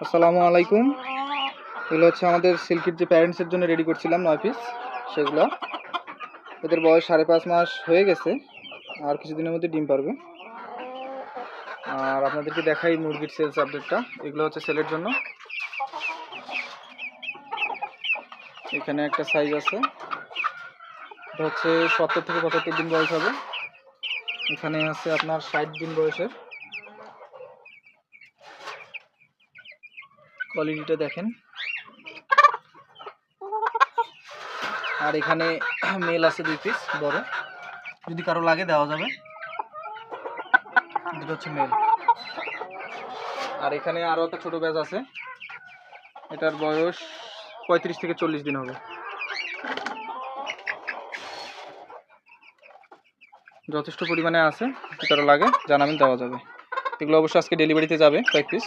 আসসালামু আলাইকুম। এগুলো হচ্ছে আমাদের সিল্কির যে প্যারেন্টসের জন্য রেডি করছিলাম 9 পিস, সেগুলো। এদের বয়স 5.5 মাস হয়ে গেছে, আর কিছুদিনের মধ্যে ডিম পারবে। আর আপনাদেরকে দেখাই মুরগির সেলস আপডেটটা। এগুলো হচ্ছে সেলের জন্য। এখানে একটা সাইজ আছে, এটা হচ্ছে 70 থেকে 75 দিন বয়স হবে। এখানে আছে আপনার 60 দিন বয়সের। কোয়ালিটিটা দেখেন। আর এখানে মেল আছে 2 পিস বড়, যদি কারো লাগে দেওয়া যাবে। এটা হচ্ছে মেল। আর এখানে আরও একটা ছোট ব্যাচ আছে, এটার বয়স 35 থেকে 40 দিন হবে। যথেষ্ট পরিমাণে আছে, যদি কারো লাগে জানাবেন, দেওয়া যাবে। এগুলো অবশ্যই আজকে ডেলিভারিতে যাবে কয়েক পিস।